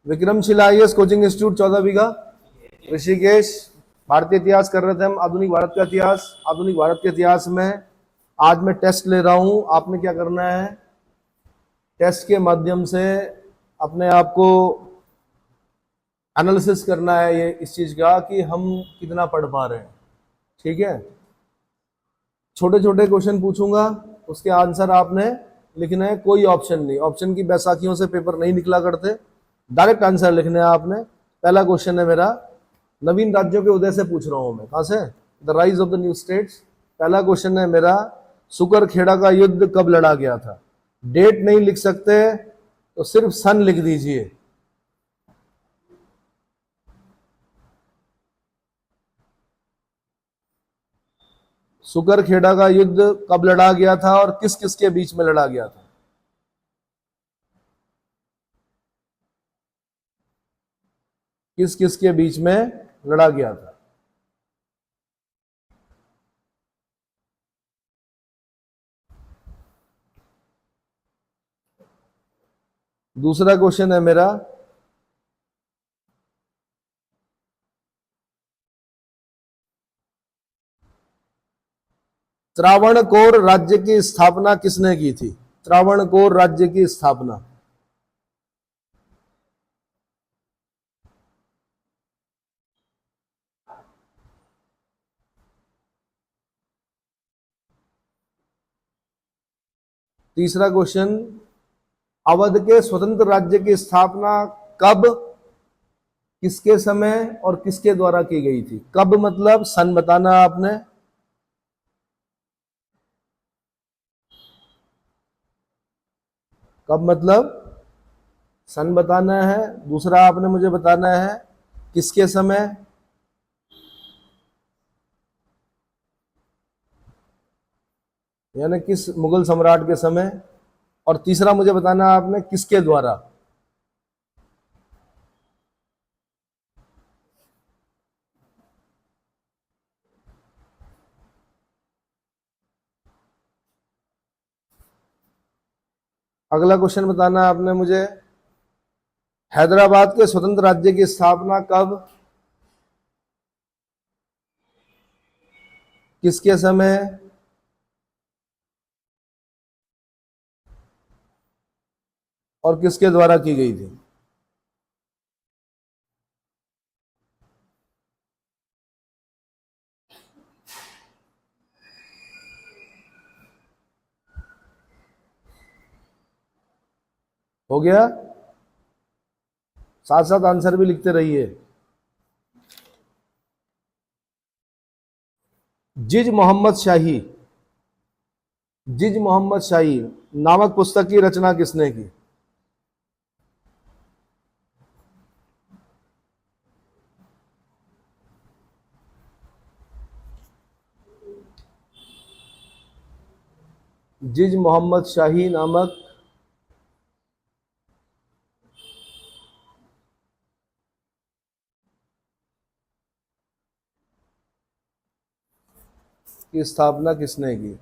Vikramshila IAS coaching institute 14 बीघा ऋषिकेश। भारतीय इतिहास कर रहे थे हम, आधुनिक भारत का इतिहास। आधुनिक भारत के इतिहास में आज मैं टेस्ट ले रहा हूं। आपने क्या करना है, टेस्ट के माध्यम से अपने आप को एनालिसिस करना है ये इस चीज का कि हम कितना पढ़ पा रहे हैं। ठीक है, छोटे छोटे क्वेश्चन पूछूंगा, उसके आंसर आपने लिखने हैं। कोई ऑप्शन नहीं, ऑप्शन की बैसाखियों से पेपर नहीं निकला करते, डायरेक्ट आंसर लिखने हैं आपने। पहला क्वेश्चन है मेरा, नवीन राज्यों के उदय से पूछ रहा हूं मैं। कहां से? The rise of the new states. पहला क्वेश्चन है मेरा, सुकरखेड़ा का युद्ध कब लड़ा गया था? डेट नहीं लिख सकते तो सिर्फ सन लिख दीजिए। सुकरखेड़ा का युद्ध कब लड़ा गया था और किस किस के बीच में लड़ा गया था? किस किस के बीच में लड़ा गया था? दूसरा क्वेश्चन है मेरा, त्रावणकोर राज्य की स्थापना किसने की थी? त्रावणकोर राज्य की स्थापना। तीसरा क्वेश्चन, अवध के स्वतंत्र राज्य की स्थापना कब, किसके समय और किसके द्वारा की गई थी? कब मतलब सन बताना आपने। कब मतलब सन बताना है। दूसरा आपने मुझे बताना है किसके समय, यानी किस मुगल सम्राट के समय। और तीसरा मुझे बताना है आपने किसके द्वारा। अगला क्वेश्चन बताना आपने मुझे, हैदराबाद के स्वतंत्र राज्य की स्थापना कब, किसके समय और किसके द्वारा की गई थी? हो गया? साथ साथ आंसर भी लिखते रहिए। जिज मोहम्मद शाही, जिज मोहम्मद शाही नामक पुस्तक की रचना किसने की? जिज मोहम्मद शाही नामक की स्थापना किसने की?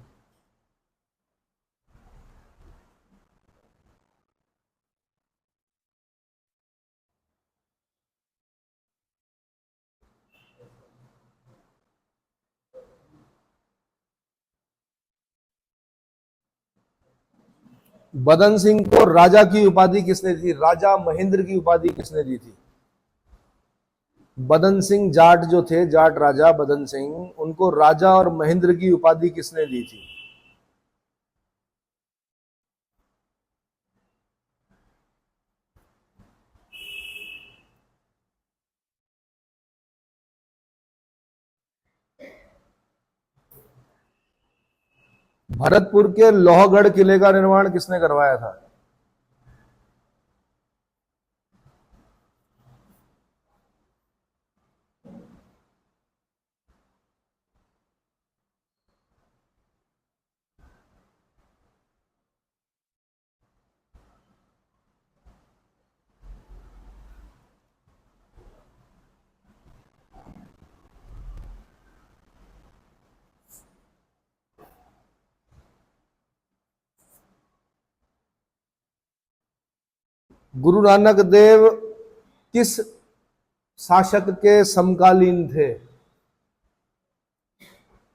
बदन सिंह को राजा की उपाधि किसने दी? राजा महेंद्र की उपाधि किसने दी थी? बदन सिंह जाट जो थे, जाट राजा बदन सिंह, उनको राजा और महेंद्र की उपाधि किसने दी थी? भरतपुर के लोहगढ़ किले का निर्माण किसने करवाया था? गुरु नानक देव किस शासक के समकालीन थे?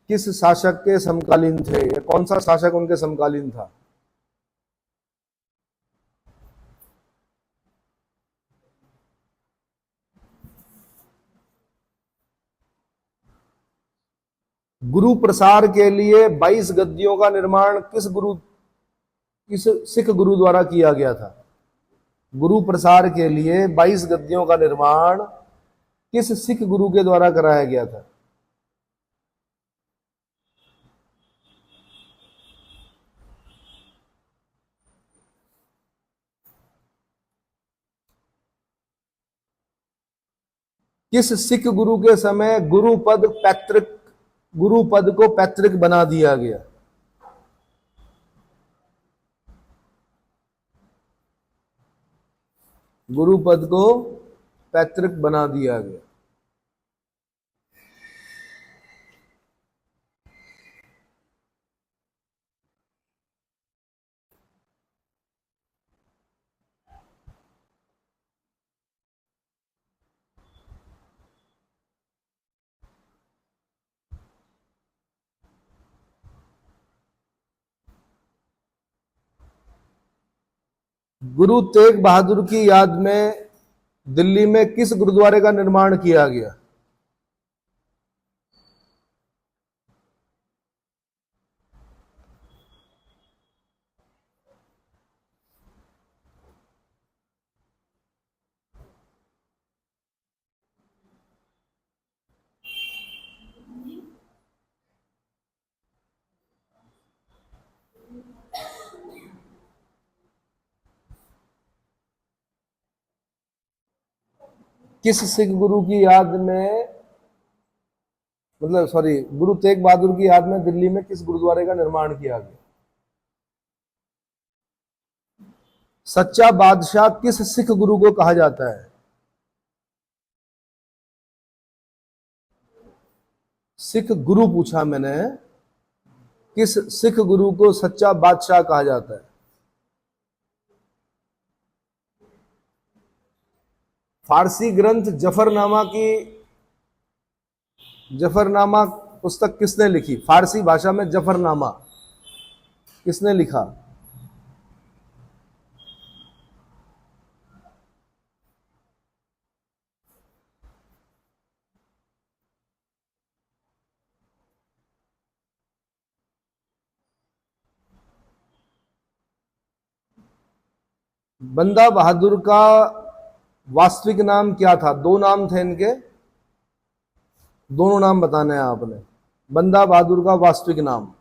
किस शासक के समकालीन थे, या कौन सा शासक उनके समकालीन था? गुरु प्रसार के लिए 22 गद्दियों का निर्माण किस सिख गुरु द्वारा किया गया था? गुरु प्रसार के लिए 22 गद्दियों का निर्माण किस सिख गुरु के द्वारा कराया गया था? किस सिख गुरु के समय गुरु पद को पैतृक बना दिया गया? गुरु पद को पैतृक बना दिया गया। गुरु तेग बहादुर की याद में दिल्ली में किस गुरुद्वारे का निर्माण किया गया? किस सिख गुरु की याद में, मतलब सॉरी, गुरु तेग बहादुर की याद में दिल्ली में किस गुरुद्वारे का निर्माण किया गया? सच्चा बादशाह किस सिख गुरु को कहा जाता है? सिख गुरु पूछा मैंने, किस सिख गुरु को सच्चा बादशाह कहा जाता है? फारसी ग्रंथ जफरनामा पुस्तक किसने लिखी? फारसी भाषा में जफरनामा किसने लिखा? बंदा बहादुर का वास्तविक नाम क्या था? दो नाम थे इनके, दोनों नाम बताने हैं आपने। बंदा बहादुर का वास्तविक नाम।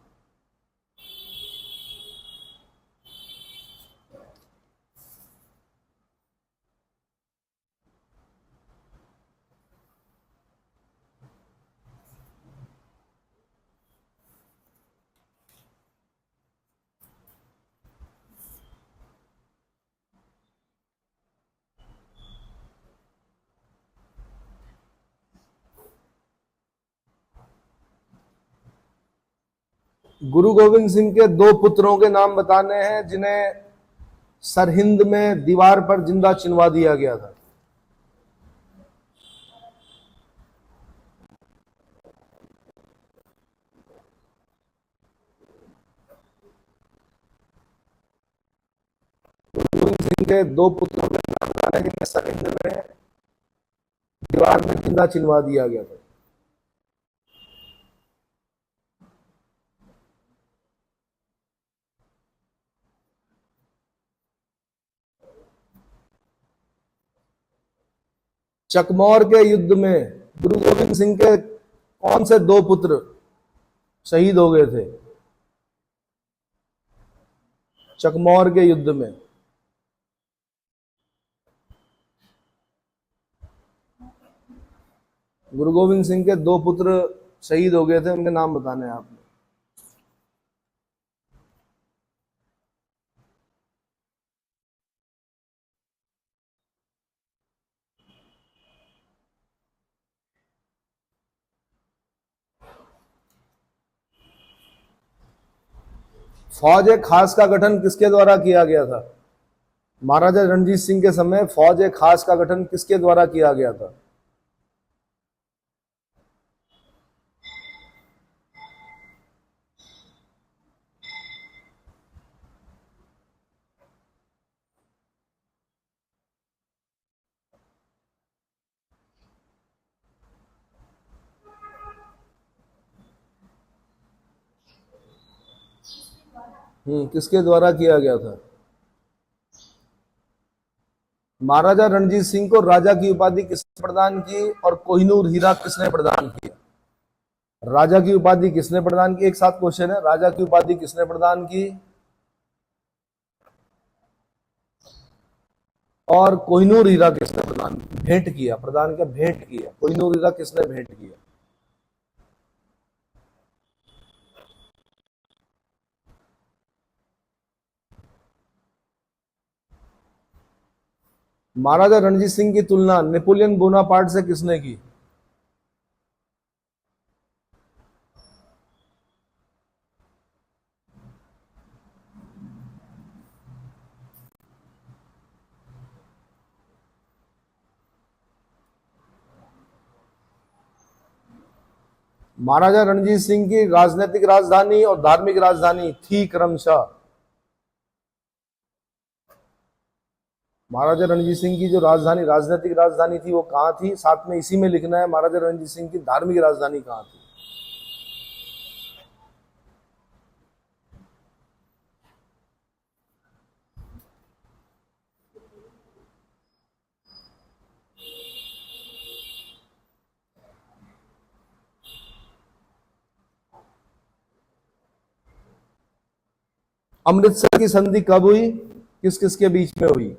गुरु गोविंद सिंह के दो पुत्रों के नाम बताने हैं जिन्हें सरहिंद में दीवार पर जिंदा चिनवा दिया गया था। गुरु गोविंद सिंह के दो पुत्रों के नाम बताने हैं जिन्हें सरहिंद में दीवार में जिंदा चिनवा दिया गया था। चकमौर के युद्ध में गुरु गोविंद सिंह के कौन से दो पुत्र शहीद हो गए थे? चकमौर के युद्ध में गुरु गोविंद सिंह के दो पुत्र शहीद हो गए थे, उनके नाम बताने हैं आपने। फौज खास का गठन किसके द्वारा किया गया था? महाराजा रणजीत सिंह के समय फौज ए खास का गठन किसके द्वारा किया गया था? किसके द्वारा किया गया था? महाराजा रणजीत सिंह को राजा की उपाधि किसने प्रदान की और कोहिनूर हीरा किसने प्रदान किया? राजा की उपाधि किसने प्रदान की? एक साथ क्वेश्चन है, राजा की उपाधि किसने प्रदान की और कोहिनूर हीरा किसने प्रदान भेंट किया? प्रदान किया, भेंट किया। कोहिनूर हीरा किसने भेंट किया? महाराजा रणजीत सिंह की तुलना नेपोलियन बोनापार्ट से किसने की? महाराजा रणजीत सिंह की राजनीतिक राजधानी और धार्मिक राजधानी थी क्रमशः। महाराजा रणजीत सिंह की जो राजधानी, राजनीतिक राजधानी थी, वो कहां थी? साथ में इसी में लिखना है महाराजा रणजीत सिंह की धार्मिक राजधानी कहां थी। अमृतसर की संधि कब हुई? किस किस के बीच में हुई?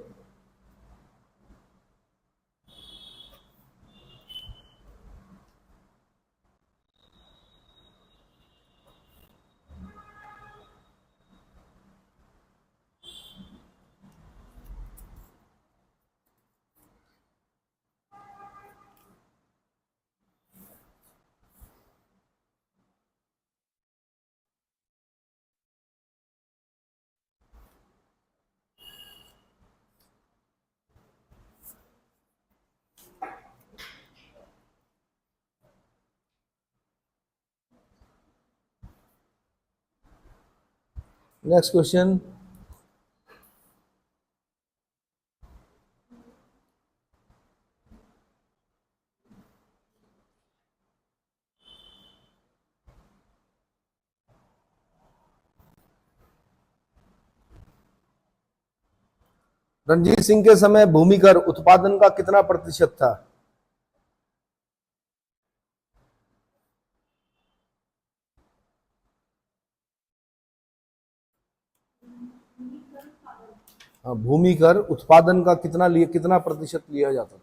Next question. रणजीत सिंह के समय भूमि कर उत्पादन का कितना प्रतिशत था? भूमि कर उत्पादन का कितना प्रतिशत लिया जाता था?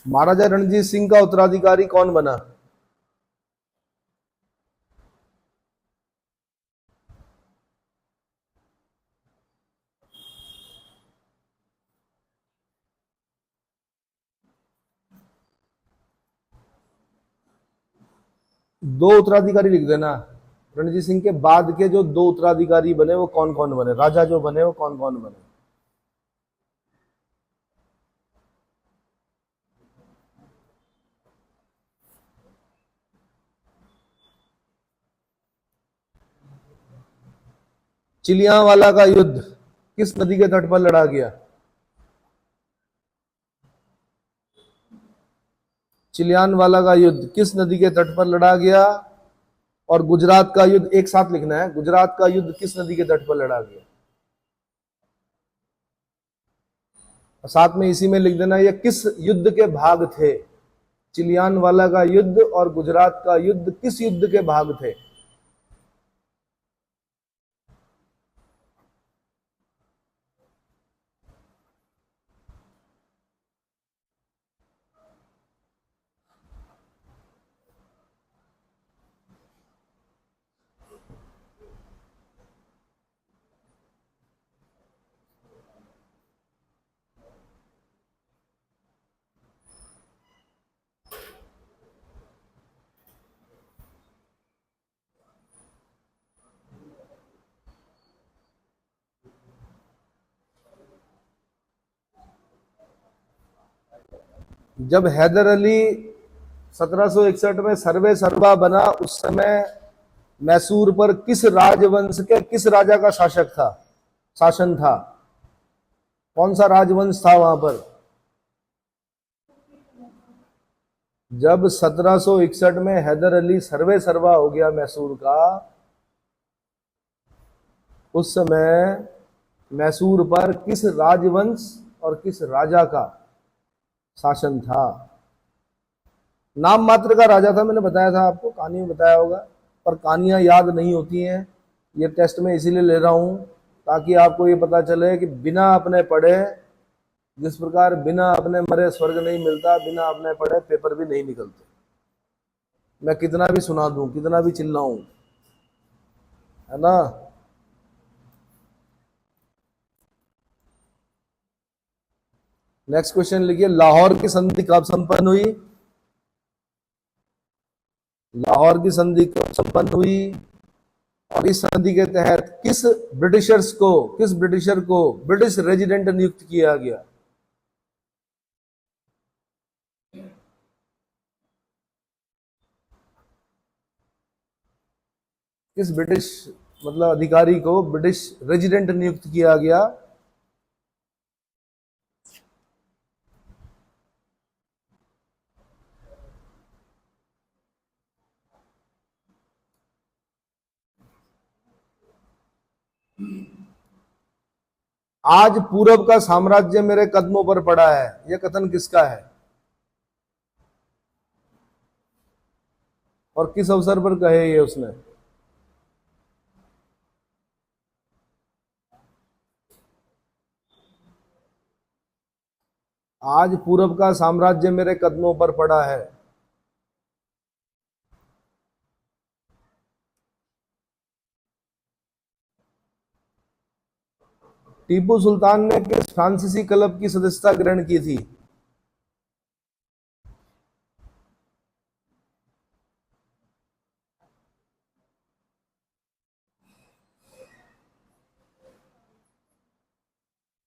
महाराजा रणजीत सिंह का उत्तराधिकारी कौन बना? दो उत्तराधिकारी लिख देना। रणजीत सिंह के बाद के जो दो उत्तराधिकारी बने वो कौन कौन बने? राजा जो बने वो कौन कौन बने? चिलियांवाला का युद्ध किस नदी के तट पर लड़ा गया? चिलियांवाला का युद्ध किस नदी के तट पर लड़ा गया? और गुजरात का युद्ध एक साथ लिखना है। गुजरात का युद्ध किस नदी के तट पर लड़ा गया? साथ में इसी में लिख देना ये किस युद्ध के भाग थे। चिलियांवाला का युद्ध और गुजरात का युद्ध किस युद्ध के भाग थे? जब हैदर अली 1761 में सर्वे सर्वा बना, उस समय मैसूर पर किस राजवंश के किस राजा का शासन था? कौन सा राजवंश था वहां पर? जब 1761 में हैदर अली सर्वे सर्वा हो गया मैसूर का, उस समय मैसूर पर किस राजवंश और किस राजा का शासन था? नाम मात्र का राजा था, मैंने बताया था आपको, कहानी में बताया होगा, पर कहानियां याद नहीं होती हैं। ये टेस्ट में इसीलिए ले रहा हूं ताकि आपको ये पता चले कि बिना अपने पढ़े, जिस प्रकार बिना अपने मरे स्वर्ग नहीं मिलता, बिना अपने पढ़े पेपर भी नहीं निकलते। मैं कितना भी सुना दूं, कितना भी चिल्लाऊं, है ना। नेक्स्ट क्वेश्चन लिखिए, लाहौर की संधि कब संपन्न हुई? लाहौर की संधि कब संपन्न हुई और इस संधि के तहत किस ब्रिटिशर को ब्रिटिश रेजिडेंट नियुक्त किया गया? किस ब्रिटिश मतलब अधिकारी को ब्रिटिश रेजिडेंट नियुक्त किया गया? आज पूरब का साम्राज्य मेरे कदमों पर पड़ा है, यह कथन किसका है और किस अवसर पर कहे ये उसने? आज पूरब का साम्राज्य मेरे कदमों पर पड़ा है। टीपू सुल्तान ने किस फ्रांसीसी क्लब की सदस्यता ग्रहण की थी?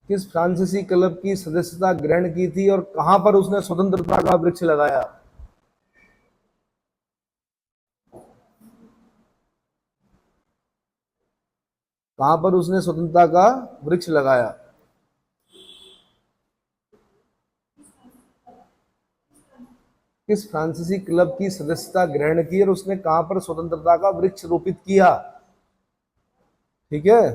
किस फ्रांसीसी क्लब की सदस्यता ग्रहण की थी और कहां पर उसने स्वतंत्रता का वृक्ष लगाया? कहां पर उसने स्वतंत्रता का वृक्ष लगाया? किस फ्रांसीसी क्लब की सदस्यता ग्रहण की और उसने कहां पर स्वतंत्रता का वृक्ष रोपित किया? ठीक है।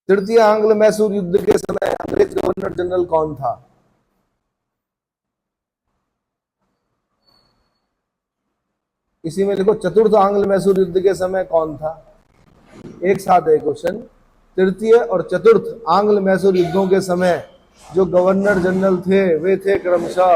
तृतीय आंग्ल मैसूर युद्ध के समय अंग्रेज गवर्नर जनरल कौन था? इसी में लिखो, चतुर्थ आंग्ल मैसूर युद्ध के समय कौन था? एक साथ है क्वेश्चन। तृतीय और चतुर्थ आंग्ल मैसूर युद्धों के समय जो गवर्नर जनरल थे वे थे क्रमशः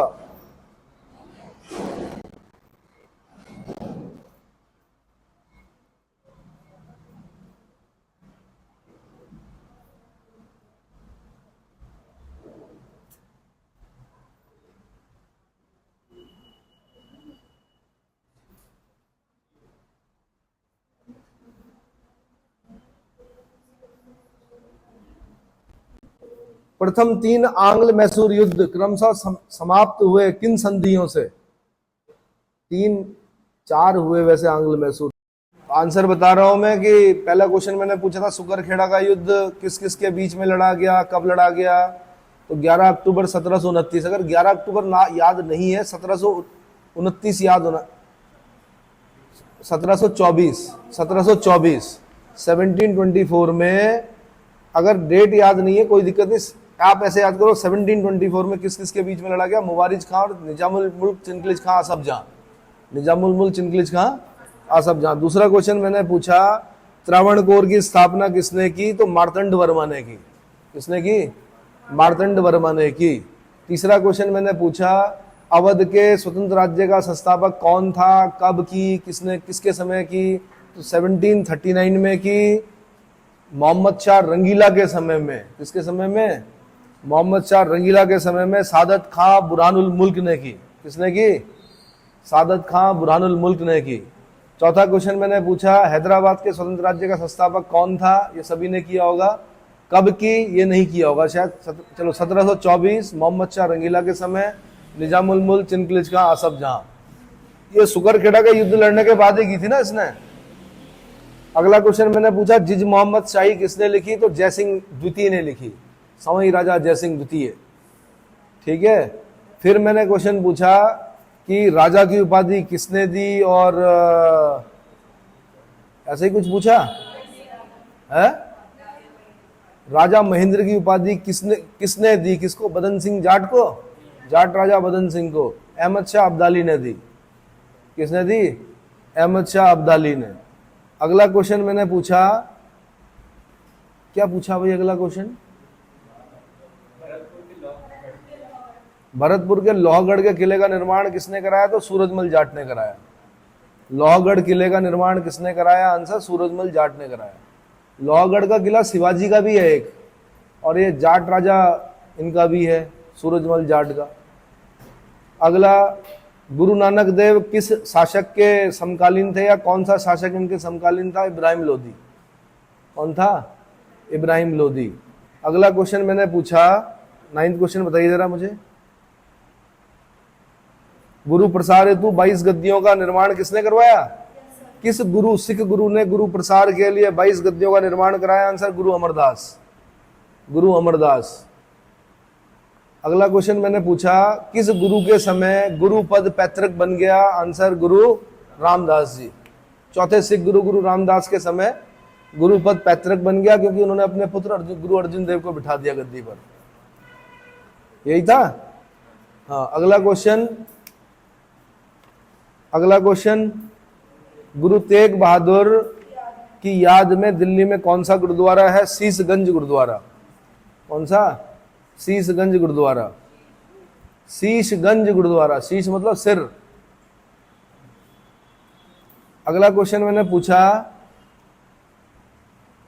प्रथम 3 आंग्ल मैसूर युद्ध क्रमशः समाप्त हुए किन संधियों से? 3-4 हुए वैसे आंग्ल मैसूर। आंसर बता रहा हूं मैं कि पहला क्वेश्चन मैंने पूछा था सुकरखेड़ा का युद्ध किस किस के बीच में लड़ा गया, कब लड़ा गया? तो 11 अक्टूबर 1729। अगर 11 अक्टूबर ना याद नहीं है, 1729 याद होना, 1724 1724 में। अगर डेट याद नहीं है कोई दिक्कत नहीं, आप ऐसे याद करो 1724 में किस किस के बीच में लड़ा गया? मुवारिज खां और निजामुल मुल्क चिनकलिज खां आसफ जहां। निजामुल मुल्क चिनकलिज खां आसफ जहां। दूसरा क्वेश्चन मैंने पूछा त्रावणकोर की स्थापना किसने की? तो मार्तंड वर्मा ने की। किसने की? मार्तंड वर्मा ने की। तीसरा क्वेश्चन मैंने पूछा अवध के स्वतंत्र राज्य का संस्थापक कौन था, कब की, किसने, किसके समय की? तो 1739 में की, मोहम्मद शाह रंगीला के समय में। किसके समय में? मोहम्मद शाह रंगीला के समय में। सादत खां बुरहानुल मुल्क ने की। किसने की? सादत खां बुरहानुल मुल्क ने की। चौथा क्वेश्चन मैंने पूछा हैदराबाद के स्वतंत्र राज्य का संस्थापक कौन था? ये सभी ने किया होगा, कब की ये नहीं किया होगा शायद। चलो 1724 मोहम्मद शाह रंगीला के समय, निजामुल मुल्क चिनकलिज का आसफ जहां, ये सुकरखेड़ा का युद्ध लड़ने के बाद ही की थी ना इसने। अगला क्वेश्चन मैंने पूछा जिज मोहम्मद शाही किसने लिखी, तो जयसिंह द्वितीय ने लिखी, संवई राजा जयसिंह द्वितीय। ठीक है, फिर मैंने क्वेश्चन पूछा कि राजा की उपाधि किसने दी, और ऐसे ही कुछ पूछा है। राजा महेंद्र की उपाधि किसने दी, किसको, बदन सिंह जाट को, जाट राजा बदन सिंह को अहमद शाह अब्दाली ने दी। किसने दी? अहमद शाह अब्दाली ने। अगला क्वेश्चन मैंने पूछा, क्या पूछा भाई अगला क्वेश्चन? भरतपुर के लोहगढ़ के किले का निर्माण किसने कराया, तो सूरजमल जाट ने कराया। लोहगढ़ किले का निर्माण किसने कराया? आंसर सूरजमल जाट ने कराया। लोहगढ़ का किला शिवाजी का भी है एक, और ये जाट राजा इनका भी है, सूरजमल जाट का। अगला, गुरु नानक देव किस शासक के समकालीन थे, या कौन सा शासक इनके समकालीन था? इब्राहिम लोदी। कौन था? इब्राहिम लोदी। अगला क्वेश्चन मैंने पूछा, 9th क्वेश्चन बताइए जरा मुझे। गुरु प्रसार हेतु 22 गद्दियों का निर्माण किसने करवाया? किस गुरु, सिख गुरु ने गुरु प्रसार के लिए 22 गद्दियों का निर्माण कराया? आंसर गुरु अमरदास, गुरु अमरदास। अगला क्वेश्चन मैंने पूछा, किस गुरु के समय गुरु पद पैतृक बन गया? आंसर गुरु रामदास जी। चौथे सिख गुरु गुरु रामदास के समय गुरु पद पैतृक बन गया, क्योंकि उन्होंने अपने पुत्र गुरु अर्जुन देव को बिठा दिया गद्दी पर। यही था। हाँ, अगला क्वेश्चन, गुरु तेग बहादुर की याद में दिल्ली में कौन सा गुरुद्वारा है? शीशगंज गुरुद्वारा। कौन सा? शीशगंज गुरुद्वारा। शीशगंज गुरुद्वारा, शीश मतलब सिर। अगला क्वेश्चन मैंने पूछा,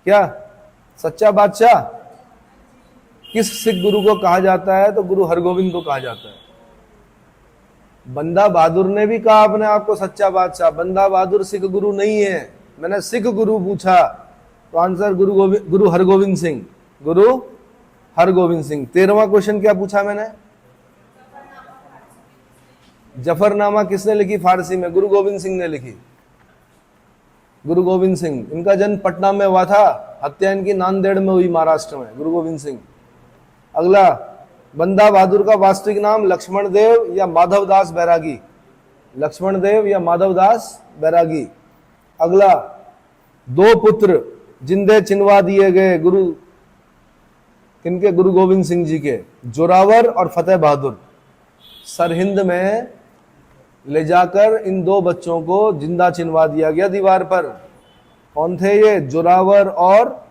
क्या सच्चा बादशाह किस सिख गुरु को कहा जाता है? तो गुरु हरगोविंद को कहा जाता है। बंदा बहादुर ने भी कहा अपने आप को सच्चा बादशाह। बंदा बहादुर सिख गुरु नहीं है, मैंने सिख गुरु पूछा, तो आंसर गुरु हरगोविंद सिंह, गुरु हरगोविंद सिंह। 13वां क्वेश्चन क्या पूछा मैंने? जफरनामा किसने लिखी फारसी में? गुरु गोविंद सिंह ने लिखी, गुरु गोविंद सिंह। इनका जन्म पटना में हुआ था, हत्या इनकी नांदेड़ में हुई, महाराष्ट्र में, गुरु गोविंद सिंह। अगला, बंदा बहादुर का वास्तविक नाम लक्ष्मण देव या माधवदास बैरागी? लक्ष्मण देव या माधवदास बैरागी। अगला, 2 पुत्र जिंदे चिनवा दिए गए गुरु किनके? गुरु गोविंद सिंह जी के, जोरावर और फतेह बहादुर। सरहिंद में ले जाकर इन 2 बच्चों को जिंदा चिनवा दिया गया दीवार पर। कौन थे ये? जोरावर और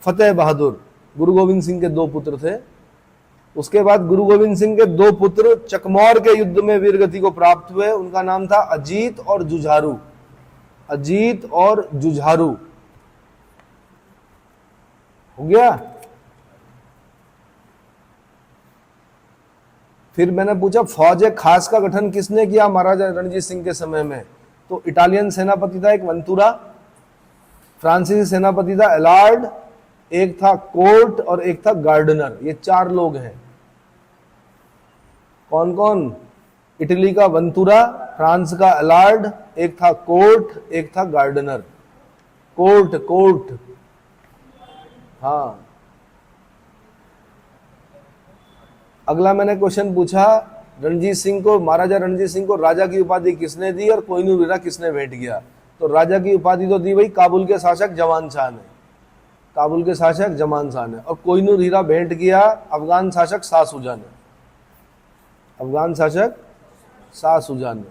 फतेह बहादुर, गुरु गोविंद सिंह के 2 पुत्र थे। उसके बाद गुरु गोविंद सिंह के 2 पुत्र चकमौर के युद्ध में वीरगति को प्राप्त हुए। उनका नाम था अजीत और जुझारू। अजीत और जुझारू। हो गया। फिर मैंने पूछा, फौज खास का गठन किसने किया महाराजा रणजीत सिंह के समय में? तो इटालियन सेनापति था एक वंतुरा, फ्रांसीसी सेनापति था एलार्ड, एक था कोर्ट और एक था गार्डनर। ये 4 लोग हैं। कौन कौन? इटली का वंतुरा, फ्रांस का एलार्ड, एक था कोर्ट, एक था गार्डनर। कोर्ट। हाँ। अगला मैंने क्वेश्चन पूछा, रणजीत सिंह को, महाराजा रणजीत सिंह को राजा की उपाधि किसने दी और कोहिनूर हीरा किसने भेंट किया? तो राजा की उपाधि तो दी भाई काबुल के शासक जमान शाह ने, काबुल के शासक जमान शाह ने। और कोहिनूर हीरा भेंट किया अफगान शासक शाह सुजा ने, अफगान शासक शाह सुजा ने।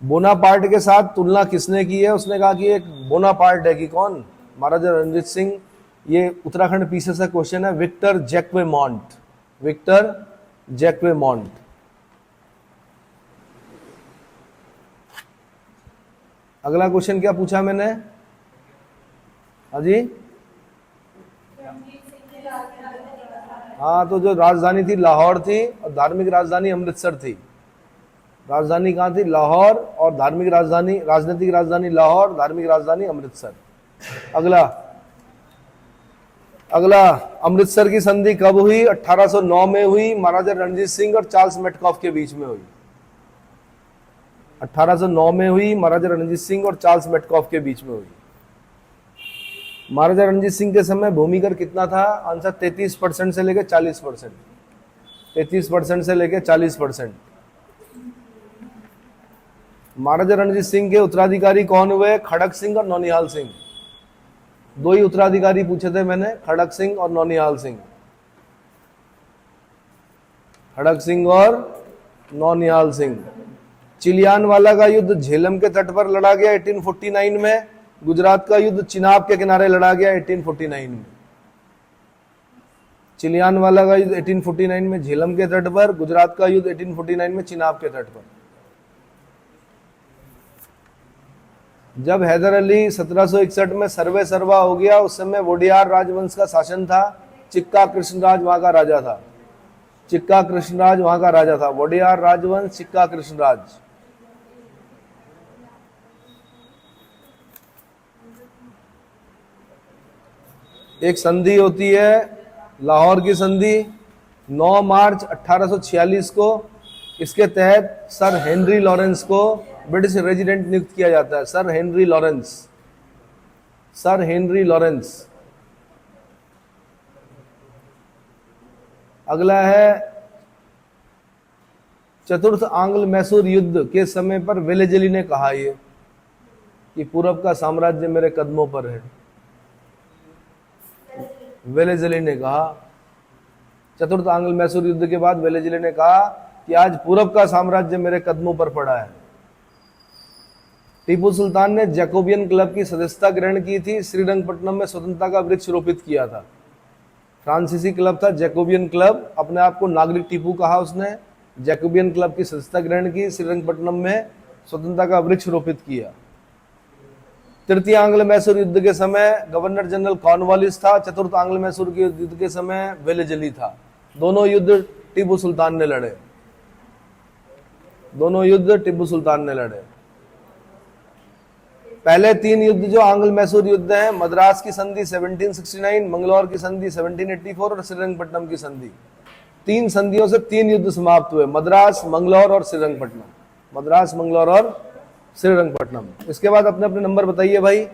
बोनापार्ट के साथ तुलना किसने की है? उसने कहा कि एक बोनापार्ट है कि कौन? महाराजा रणजीत सिंह। ये उत्तराखंड पीछे से क्वेश्चन है, विक्टर जैक्वेमॉन्ट, विक्टर जैक्वेमॉन्ट। अगला क्वेश्चन क्या पूछा मैंने? हाजी, हाँ, तो जो राजधानी थी लाहौर थी और धार्मिक राजधानी अमृतसर थी। राजधानी कहाँ थी? लाहौर, और धार्मिक राजधानी, राजनीतिक राजधानी लाहौर, धार्मिक राजधानी अमृतसर। अगला, अगला, अमृतसर की संधि कब हुई? 1809 में हुई, महाराजा रणजीत सिंह और चार्ल्स मेटकॉफ के बीच में हुई। 1809 में हुई, महाराजा रणजीत सिंह और चार्ल्स मेटकॉफ के बीच में हुई। महाराजा रणजीत सिंह के समय भूमि कर कितना था? आंसर 33% से लेकर 40%। 33% से लेकर 40%। महाराजा रणजीत सिंह के उत्तराधिकारी कौन हुए? खड़क सिंह और नौनिहाल सिंह। दो ही उत्तराधिकारी पूछे थे मैंने, खड़क सिंह और नौनिहाल सिंह। खड़क सिंह और नौनिहाल सिंह। चिलियानवाला का युद्ध झेलम के तट पर लड़ा गया 1849 में। गुजरात का युद्ध चिनाब के किनारे लड़ा गया 1849 में। चिलियानवाला का युद्ध 1849 में झेलम के तट पर, गुजरात का युद्ध 1849 में चिनाब के तट पर। जब हैदर अली 1761 में सर्वे सर्वा हो गया, उस समय वोडियार राजवंश का शासन था। चिक्का कृष्णराज वहां का राजा था। चिक्का कृष्णराज वहां का राजा था। वोडियार राजवंश, चिक्का कृष्णराज। एक संधि होती है लाहौर की संधि, 9 मार्च 1846 को। इसके तहत सर हेनरी लॉरेंस को ब्रिटिश रेजिडेंट नियुक्त किया जाता है। Sir Henry Lawrence, sir Henry Lawrence. अगला है, चतुर्थ आंग्ल मैसूर युद्ध के समय पर वेलेजली ने कहा ये कि पूरब का साम्राज्य मेरे कदमों पर है। वेलेजली ने कहा, चतुर्थ आंग्ल मैसूर युद्ध के बाद वेलेजली ने कहा कि आज पूरब का साम्राज्य मेरे कदमों पर पड़ा है। टीपू सुल्तान ने जैकोबियन क्लब की सदस्यता ग्रहण की थी। श्रीरंगपट्टनम में स्वतंत्रता का वृक्ष रोपित किया था। फ्रांसीसी क्लब था जैकोबियन क्लब, अपने आप को नागरिक टीपू कहा उसने। जैकोबियन क्लब की सदस्यता ग्रहण की, श्रीरंगपट्टनम में स्वतंत्रता का वृक्ष रोपित किया। तृतीय आंग्ल मैसूर युद्ध के समय गवर्नर जनरल कॉर्नवालिस था। चतुर्थ आंग्ल मैसूर के युद्ध के समय वेलेजली था। दोनों युद्ध टीपू सुल्तान ने लड़े। दोनों युद्ध टीपू सुल्तान ने लड़े। पहले 3 युद्ध जो आंग्ल मैसूर युद्ध हैं, मद्रास की संधि 1769, मंगलौर की संधि 1784 और श्रीरंगपट्टनम की संधि। 3 संधियों से 3 युद्ध समाप्त हुए, मद्रास, मंगलौर और श्रीरंगपट्टनम। मद्रास, मंगलौर और श्रीरंगपट्टनम। इसके बाद अपने अपने नंबर बताइए भाई।